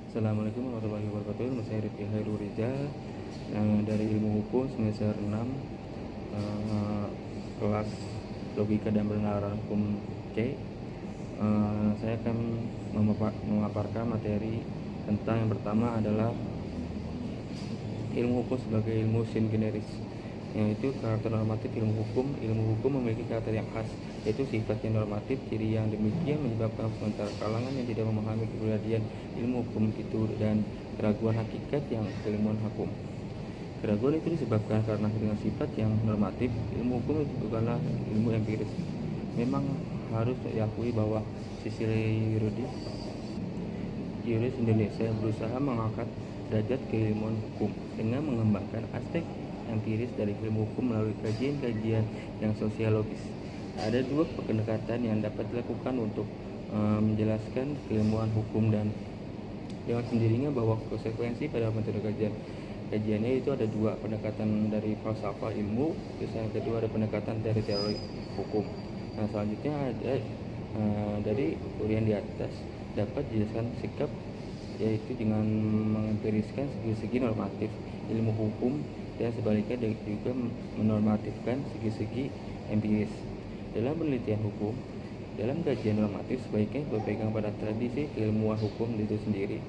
Assalamualaikum warahmatullahi wabarakatuh. Nama saya Rifki Hairul Rizal, dari Ilmu Hukum semester 6, kelas Logika dan Penerapan Hukum C. Saya akan memaparkan materi tentang yang pertama adalah ilmu hukum sebagai ilmu generis, yaitu karakter normatif ilmu hukum. Ilmu hukum memiliki karakter yang khas, yaitu sifatnya normatif. Ciri yang demikian menyebabkan sementara kalangan yang tidak memahami keberadaan ilmu hukum itu dan keraguan hakikat yang keilmuan hukum. Keraguan itu disebabkan karena dengan sifat yang normatif, ilmu hukum itu bukanlah ilmu empiris. Memang harus diakui bahwa sisi juris Indonesia berusaha mengangkat derajat keilmuan hukum dengan mengembangkan aspek empiris dari ilmu hukum melalui kajian-kajian yang sosiologis. Ada dua pendekatan yang dapat dilakukan untuk menjelaskan keilmuan hukum, dan dengan sendirinya bahwa konsekuensi pada metode kajiannya itu ada dua: pendekatan dari falsafah ilmu, terus yang kedua ada pendekatan dari teori hukum. Nah, selanjutnya ada dari uraian di atas dapat dijelaskan sikap, yaitu dengan mengempiriskan segi-segi normatif ilmu hukum dan sebaliknya juga menormatifkan segi-segi empiris. Dalam penelitian hukum, dalam kajian normatif sebaiknya berpegang pada tradisi keilmuan hukum itu sendiri,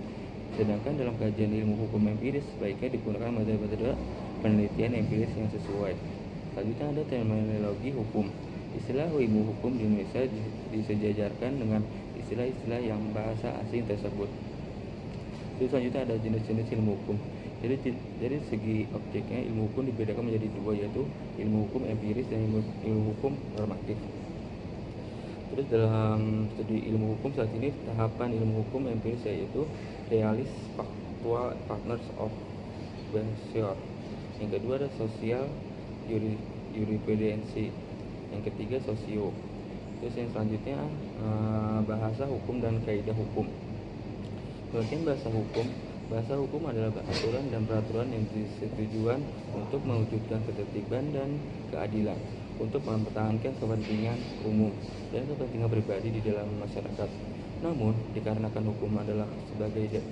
sedangkan dalam kajian ilmu hukum empiris sebaiknya digunakan metode-metode penelitian empiris yang sesuai. Selanjutnya ada terminologi hukum. Istilah ilmu hukum di Indonesia disejajarkan dengan istilah-istilah yang bahasa asing tersebut. Terus selanjutnya ada jenis-jenis ilmu hukum. Jadi dari segi objeknya ilmu hukum dibedakan menjadi dua, yaitu ilmu hukum empiris dan ilmu hukum normatif. Terus dalam studi ilmu hukum saat ini, tahapan ilmu hukum empiris yaitu realis, faktual, partners of behavior. Yang kedua ada sosial, jurisprudensi. Yang ketiga sosio. Terus yang selanjutnya bahasa hukum dan kaidah hukum. Bagian bahasa hukum adalah aturan dan peraturan yang disetujuan untuk mewujudkan ketertiban dan keadilan, untuk mempertahankan kepentingan umum dan kepentingan pribadi di dalam masyarakat. Namun, dikarenakan hukum adalah sebagai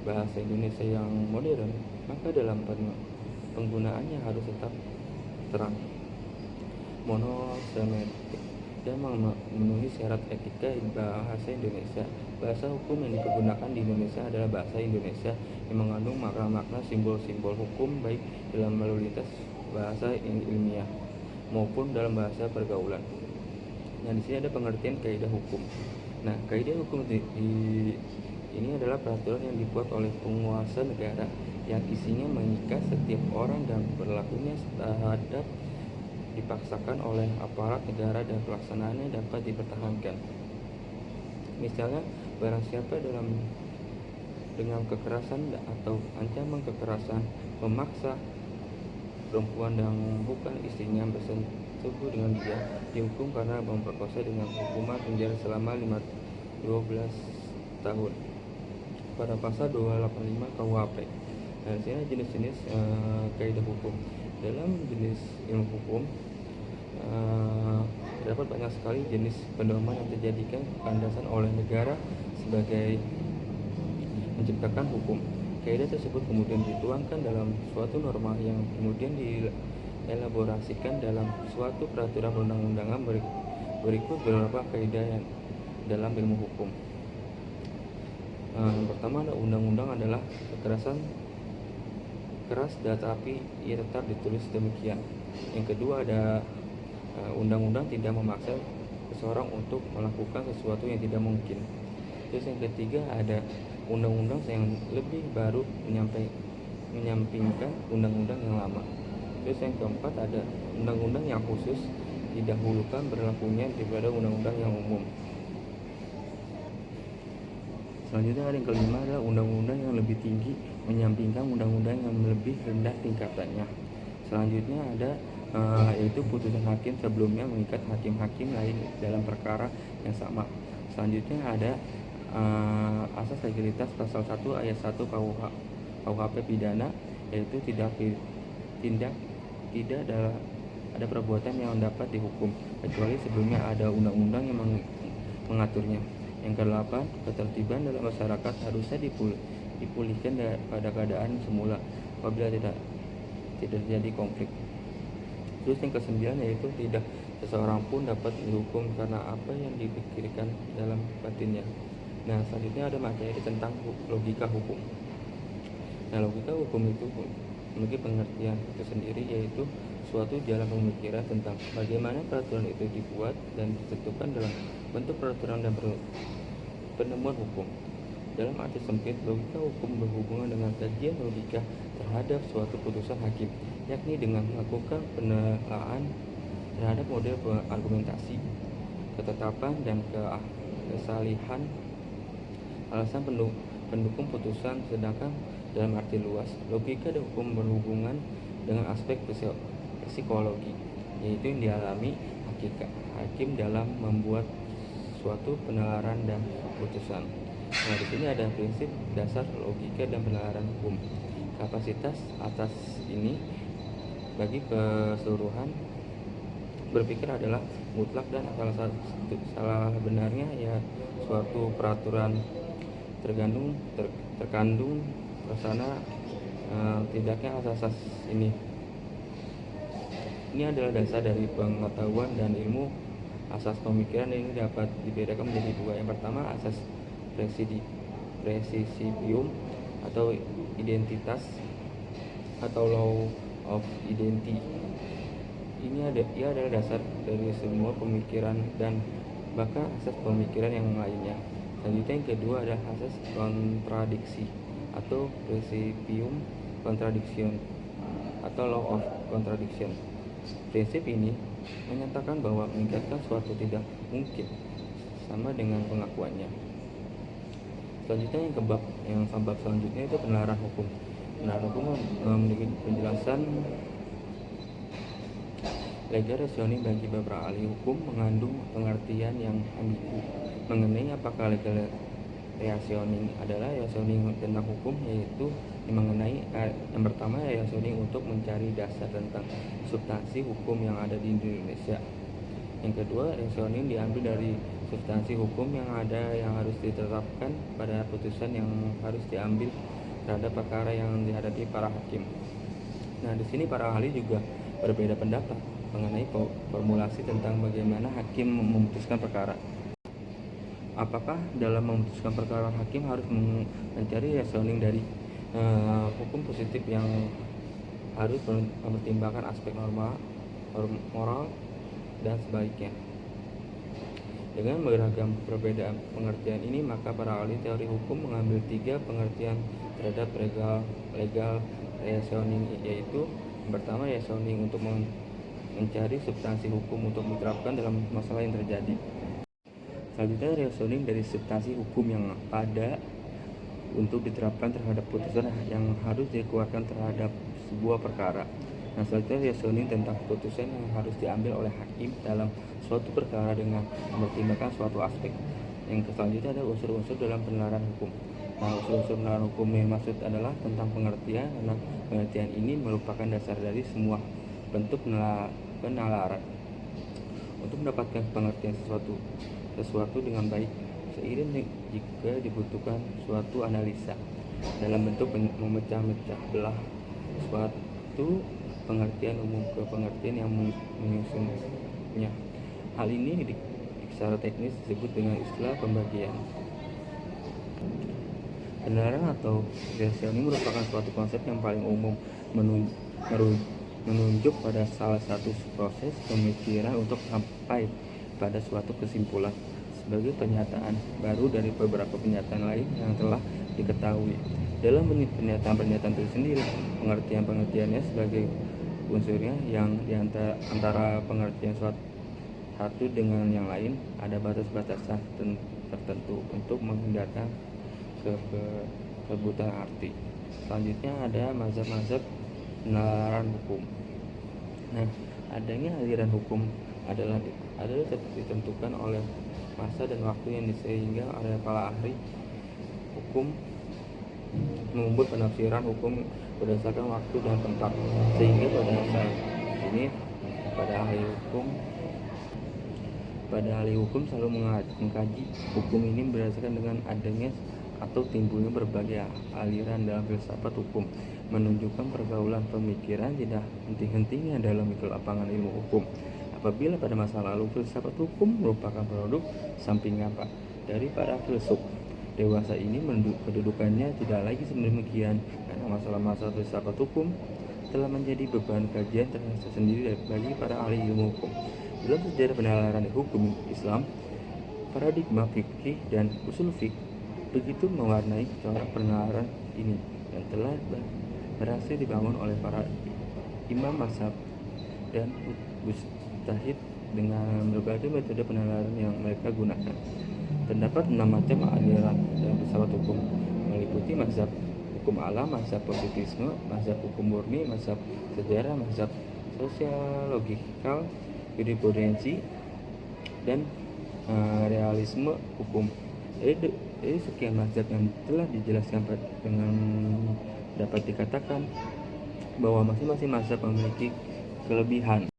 bahasa Indonesia yang modern, maka dalam penggunaannya harus tetap terang, monosemantik, dan memenuhi syarat etika bahasa Indonesia. Bahasa hukum yang dipergunakan di Indonesia adalah bahasa Indonesia yang mengandung makna-makna simbol-simbol hukum, baik dalam lalu lintas bahasa ilmiah maupun dalam bahasa pergaulan. Nah, di sini ada pengertian kaidah hukum. Nah, kaidah hukum ini adalah peraturan yang dibuat oleh penguasa negara yang isinya mengikat setiap orang dan berlakunya terhadap dipaksakan oleh aparat negara dan pelaksanaannya dapat dipertahankan. Misalnya, barang siapa dengan kekerasan atau ancaman kekerasan memaksa perempuan yang bukan istrinya bersentuh dengan dia, dihukum karena memperkosa dengan hukuman penjara selama 12 tahun pada pasal 285 KUHP. Nah, di sini jenis-jenis kaidah hukum. Dalam jenis ilmu hukum terdapat banyak sekali jenis pedoman yang dijadikan landasan oleh negara sebagai menciptakan hukum. Kaidah tersebut kemudian dituangkan dalam suatu norma yang kemudian dielaborasikan dalam suatu peraturan undang-undangan. Berikut beberapa kaidah yang dalam ilmu hukum. Yang pertama ada undang-undang adalah kekerasan keras, tetapi ia tetap ditulis demikian. Yang kedua ada undang-undang tidak memaksa seseorang untuk melakukan sesuatu yang tidak mungkin. Terus yang ketiga ada undang-undang yang lebih baru menyampingkan undang-undang yang lama. Terus yang keempat ada undang-undang yang khusus didahulukan berlakunya daripada undang-undang yang umum. Selanjutnya ada yang kelima adalah undang-undang yang lebih tinggi menyampingkan undang-undang yang lebih rendah tingkatannya. Selanjutnya ada yaitu putusan hakim sebelumnya mengikat hakim-hakim lain dalam perkara yang sama. Selanjutnya ada asas legalitas pasal 1 ayat 1 KUHP pidana, yaitu tidak ada perbuatan yang dapat dihukum kecuali sebelumnya ada undang-undang yang mengaturnya. Yang ke-8, ketertiban dalam masyarakat harusnya dipulihkan pada keadaan semula apabila tidak terjadi konflik. Terus yang kesembilan yaitu tidak seseorang pun dapat dihukum karena apa yang dipikirkan dalam batinnya. Nah, selanjutnya ada materi tentang logika hukum. Nah, logika hukum itu memiliki pengertian tersendiri, yaitu suatu jalan pemikiran tentang bagaimana peraturan itu dibuat dan ditentukan dalam bentuk peraturan dan penemuan hukum. Dalam arti sempit, logika hukum berhubungan dengan kajian logika terhadap suatu putusan hakim, yakni dengan melakukan penelaahan terhadap model argumentasi, ketetapan, dan kesalihan alasan pendukung putusan. Sedangkan dalam arti luas, logika dan hukum berhubungan dengan aspek psikologi, yaitu yang dialami hakim dalam membuat suatu penalaran dan putusan. Nah, di sini ada prinsip dasar logika dan penalaran hukum. Kapasitas atas ini bagi keseluruhan berpikir adalah mutlak, dan salah benarnya ya suatu peraturan terkandung prasana tidaknya asas ini. Ini adalah dasar dari pengetahuan dan ilmu. Asas pemikiran ini dapat dibedakan menjadi dua. Yang pertama, asas presisipium atau identitas atau law of identity. Ia adalah dasar dari semua pemikiran dan bahkan asas pemikiran yang lainnya. Selanjutnya yang kedua adalah asas kontradiksi atau principium contradiction atau law of contradiction. Prinsip ini menyatakan bahwa meningkatkan suatu tidak mungkin sama dengan pengakuannya. Selanjutnya yang bab selanjutnya itu penalaran hukum. Penalaran hukum memiliki penjelasan legal reasoning bagi beberapa ahli hukum, mengandung pengertian yang ambigu mengenai apakah legal reasoning adalah reasoning tentang hukum, yaitu mengenai yang pertama reasoning untuk mencari dasar tentang substansi hukum yang ada di Indonesia. Yang kedua, reasoning diambil dari substansi hukum yang ada yang harus ditetapkan pada putusan yang harus diambil terhadap perkara yang dihadapi para hakim. Nah, di sini para ahli juga berbeda pendapat mengenai formulasi tentang bagaimana hakim memutuskan perkara. Apakah dalam memutuskan perkara hakim harus mencari reasoning dari hukum positif yang harus mempertimbangkan aspek moral dan sebaliknya. Dengan beragam perbedaan pengertian ini, maka para ahli teori hukum mengambil 3 pengertian terhadap legal reasoning, yaitu yang pertama reasoning untuk mencari substansi hukum untuk diterapkan dalam masalah yang terjadi. Selanjutnya reasoning dari substansi hukum yang ada untuk diterapkan terhadap putusan yang harus dikeluarkan terhadap sebuah perkara. Nah, selanjutnya reasoning tentang putusan yang harus diambil oleh hakim dalam suatu perkara dengan mempertimbangkan suatu aspek. Yang selanjutnya ada unsur-unsur dalam penalaran hukum. Nah, unsur-unsur penalaran hukum yang maksud adalah tentang pengertian, karena pengertian ini merupakan dasar dari semua bentuk penalaran. Untuk mendapatkan pengertian sesuatu dengan baik, seiring jika dibutuhkan suatu analisa dalam bentuk memecah-mecah belah suatu pengertian umum ke pengertian yang menyusunnya. Hal ini secara teknis disebut dengan istilah pembagian. Penalaran atau reasoning merupakan suatu konsep yang paling umum menunjuk pada salah satu proses pemikiran untuk sampai pada suatu kesimpulan sebagai pernyataan baru dari beberapa pernyataan lain yang telah diketahui. Dalam pernyataan-pernyataan itu sendiri, pengertiannya sebagai unsurnya yang antara pengertian satu dengan yang lain ada batas-batasan tertentu untuk menghindarkan kebutuhan arti. Selanjutnya ada mazhab-mazhab penalaran hukum. Nah, adanya aliran hukum adalah ditentukan oleh masa dan waktu yang sehingga oleh para ahli hukum membuat penafsiran hukum berdasarkan waktu dan tempat, sehingga pada saat ini pada ahli hukum selalu mengkaji hukum ini berdasarkan dengan adanya atau timbulnya berbagai aliran dalam filsafat hukum menunjukkan pergaulan pemikiran tidak henti-hentinya dalam lapangan ilmu hukum. Apabila pada masa lalu filsafat hukum merupakan produk sampingan dari para filsuf dewasa ini, kedudukannya tidak lagi sedemikian karena masalah-masalah filsafat hukum telah menjadi beban kajian tersendiri bagi para ahli ilmu hukum. Dalam sejarah penalaran hukum Islam, paradigma fikih dan usul fikih begitu mewarnai corak penalaran ini dan telah berhasil dibangun oleh para imam mazhab dan mujtahid dengan berbagai metode penalaran yang mereka gunakan. Terdapat 6 macam aliran dalam filsafat hukum, meliputi mazhab hukum alam, mazhab positisme, mazhab hukum murni, mazhab sejarah, mazhab sosiologikal, jurisprudensi, dan realisme hukum. Dari sekian mazhab yang telah dijelaskan dengan dapat dikatakan bahwa masing-masing mazhab memiliki kelebihan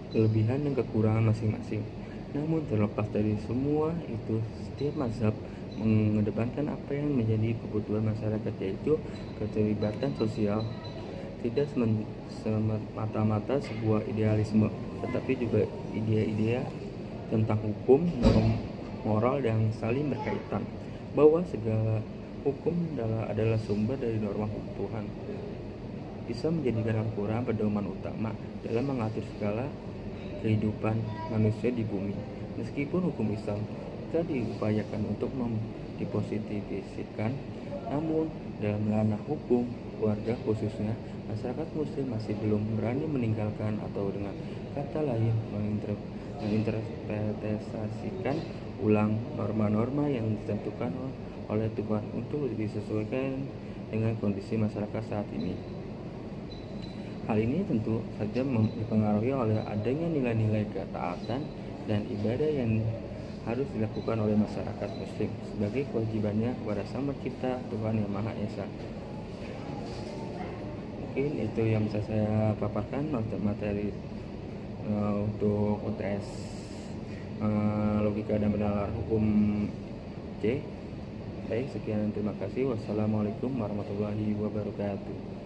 dan kekurangan masing-masing. Namun terlepas dari semua itu, setiap mazhab mengedepankan apa yang menjadi kebutuhan masyarakat, yaitu keterlibatan sosial, tidak semata-mata sebuah idealisme, tetapi juga ide-ide tentang hukum, norma moral yang saling berkaitan, bahwa segala hukum adalah sumber dari norma Tuhan, bisa menjadikan Al-Quran pedoman utama dalam mengatur segala kehidupan manusia di bumi. Meskipun hukum Islam telah diupayakan untuk dipositifkan, namun dalam ranah hukum keluarga khususnya, masyarakat muslim masih belum berani meninggalkan atau dengan kata lain menginterpretasikan ulang norma-norma yang ditentukan oleh Tuhan untuk disesuaikan dengan kondisi masyarakat saat ini. Hal ini tentu saja dipengaruhi oleh adanya nilai-nilai ketaatan dan ibadah yang harus dilakukan oleh masyarakat muslim sebagai kewajibannya kepada Sang Pencipta Tuhan Yang Maha Esa. Mungkin itu yang bisa saya paparkan materi untuk UTS logika dan penalaran hukum C. Baik, sekian, terima kasih. Wassalamualaikum warahmatullahi wabarakatuh.